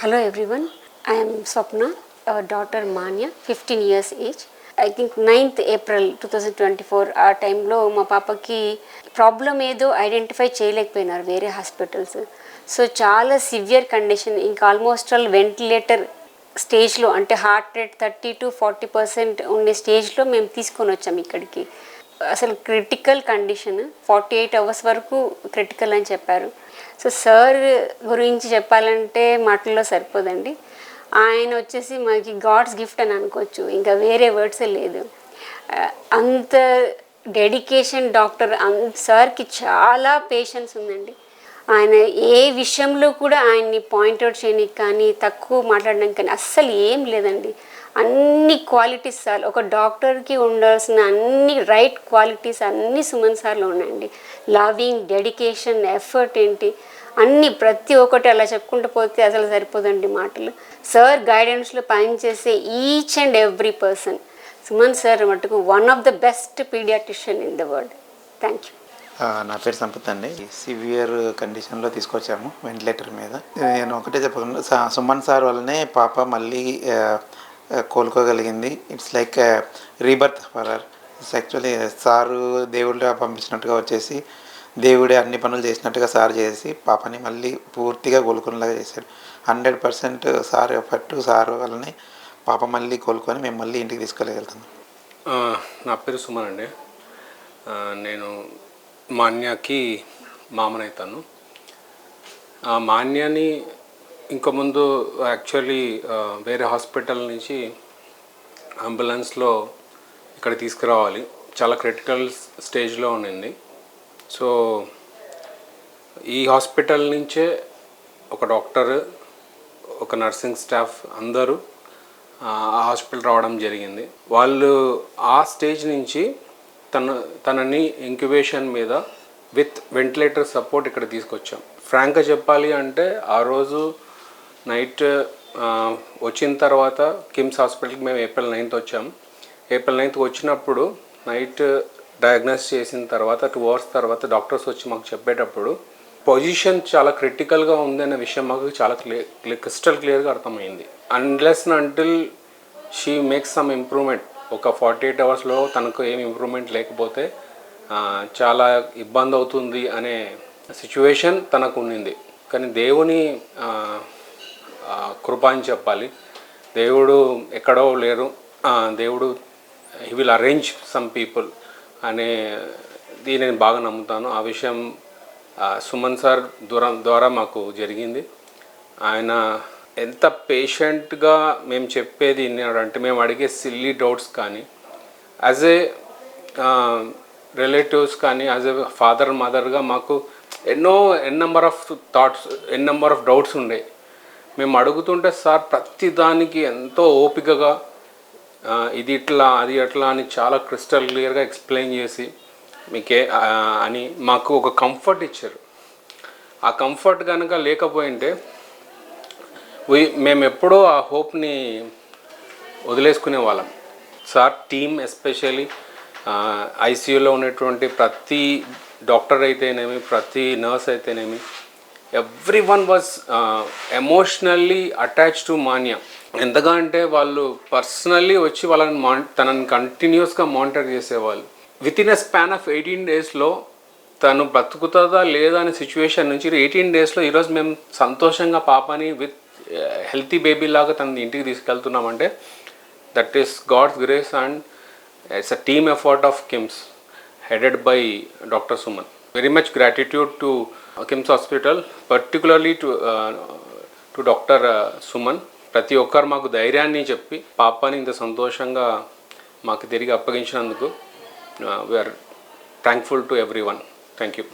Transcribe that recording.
Hello everyone, I am Swapna, our daughter Manya, 15 years age. I think 9th April 2024 ఆ టైంలో మా పాపకి problem ఏదో ఐడెంటిఫై చేయలేకపోయినారు వేరే హాస్పిటల్స్. సో చాలా సివియర్ కండిషన్, ఇంకా ఆల్మోస్ట్ ఆల్ వెంటిలేటర్ స్టేజ్లో, అంటే హార్ట్ రేట్ 30 to 40% ఉండే స్టేజ్లో మేము తీసుకొని వచ్చాము ఇక్కడికి. అసలు క్రిటికల్ కండిషన్, 48 hours వరకు క్రిటికల్ అని చెప్పారు. సో సార్ గురించి చెప్పాలంటే మాటల్లో సరిపోదండి. ఆయన వచ్చేసి మనకి గాడ్స్ గిఫ్ట్ అని అనుకోవచ్చు, ఇంకా వేరే వర్డ్సే లేదు. అంత డెడికేషన్ డాక్టర్. సార్కి చాలా పేషెన్స్ ఉందండి. ఆయన ఏ విషయంలో కూడా ఆయన్ని పాయింట్అవుట్ చేయడానికి కానీ తక్కువ మాట్లాడడానికి కానీ అస్సలు ఏం లేదండి. అన్ని క్వాలిటీస్ సార్, ఒక డాక్టర్కి ఉండాల్సిన అన్ని రైట్ క్వాలిటీస్ అన్నీ సుమన్ సార్లో ఉన్నాయండి. లవింగ్, డెడికేషన్, ఎఫర్ట్ ఏంటి అన్నీ ప్రతి ఒక్కటి అలా చెప్పుకుంటూ పోతే అసలు సరిపోదండి మాటలు. సార్ గైడెన్స్లో పనిచేసే each and every person Suman sir మటుకు one of the best paediatrician in the world. Thank you. నా పేరు సంపత్ అండి. సివియర్ కండిషన్లో తీసుకొచ్చాము వెంటిలేటర్ మీద. నేను ఒకటే చెప్పగలను, సుమన్ సార్ వల్లనే పాప మళ్ళీ కోలుకోగలిగింది. It's like rebirth for her. It's actually sir దేవుడిగా పంపించినట్టుగా వచ్చేసి దేవుడే అన్ని పనులు చేసినట్టుగా సార్ చేసి పాపని మళ్ళీ పూర్తిగా కోలుకునేలాగా చేశాడు. 100% సార్ ఎఫర్ట్, సార్ వల్లనే పాప మళ్ళీ కోలుకొని మేము మళ్ళీ ఇంటికి తీసుకెళ్ళగలుగుతున్నాం. నా పేరు సుమన్ అండి. నేను మాన్యాకి మామనవుతాను. మాన్యాని ఇంక ముందు యాక్చువల్లీ వేరే హాస్పిటల్ నుంచి అంబులెన్స్లో ఇక్కడ తీసుకురావాలి, చాలా క్రిటికల్ స్టేజ్లో ఉండింది. సో ఈ హాస్పిటల్ నుంచే ఒక డాక్టర్, ఒక నర్సింగ్ స్టాఫ్ అందరూ ఆ హాస్పిటల్ రావడం జరిగింది. వాళ్ళు ఆ స్టేజ్ నుంచి తనని ఇంక్యుబేషన్ మీద విత్ వెంటిలేటర్ సపోర్ట్ ఇక్కడ తీసుకొచ్చాం. ఫ్రాంక్గా చెప్పాలి అంటే ఆ రోజు నైట్ వచ్చిన తర్వాత కిమ్స్ హాస్పిటల్కి మేము April 9th వచ్చాము. April 9th వచ్చినప్పుడు నైట్ డయాగ్నోస్ చేసిన తర్వాత 2 hours తర్వాత డాక్టర్స్ వచ్చి మాకు చెప్పేటప్పుడు పొజిషన్ చాలా క్రిటికల్గా ఉందనే విషయం మాకు చాలా క్రిస్టల్ క్లియర్గా అర్థమైంది. Unless until she makes some improvement, ఒక 48 hours తనకు ఏం ఇంప్రూవ్మెంట్ లేకపోతే చాలా ఇబ్బంది అవుతుంది అనే సిచ్యువేషన్ తనకు ఉండింది. కానీ దేవుని కృప అని చెప్పాలి. దేవుడు ఎక్కడో లేరు, దేవుడు he will arrange some people అనే దీన్ని నేను బాగా నమ్ముతాను. ఆ విషయం సుమన్ సార్ ద్వారా మాకు జరిగింది. ఆయన ఎంత పేషెంట్గా మేము చెప్పేది అంటే మేము అడిగే సిల్లీ డౌట్స్ కానీ యాజ్ ఏ రిలేటివ్స్ కానీ యాజ్ ఏ ఫాదర్ మదర్గా మాకు n number of thoughts, n number of doubts ఉండే. మేము అడుగుతుంటే సార్ ప్రతి దానికి ఎంతో ఓపికగా ఇది ఇట్లా అది అట్లా అని చాలా క్రిస్టల్ క్లియర్గా ఎక్స్ప్లెయిన్ చేసి మీకే అని మాకు ఒక కంఫర్ట్ ఇచ్చారు. ఆ కంఫర్ట్ కనుక లేకపోయింటే మేము ఎప్పుడో ఆ హోప్ని వదిలేసుకునే వాళ్ళం. సార్ టీమ్ ఎస్పెషల్లీ ఐసీయూలో ఉన్నటువంటి ప్రతి డాక్టర్ అయితేనేమి, ప్రతి నర్స్ అయితేనేమి, everyone was emotionally attached to Manya. ఎంతగా అంటే వాళ్ళు పర్సనల్లీ వచ్చి తనని కంటిన్యూస్గా మానిటర్ చేసేవాళ్ళు. With in a span of 18 days తను బ్రతుకుతుందా లేదా అనే సిచ్యువేషన్ నుంచి 18 days ఈరోజు మేము సంతోషంగా పాపని విత్ హెల్తీ బేబీ లాగా తనని ఇంటికి తీసుకెళ్తున్నామంటే that is God's grace and it's a team effort of KIMS headed by doctor Suman. Very much gratitude to KIMS hospital, particularly to doctor Suman. ప్రతి ఒక్కరు మాకు ధైర్యాన్ని చెప్పి పాపని ఇంత సంతోషంగా మాకు తిరిగి అప్పగించినందుకు we are thankful to everyone. Thank you.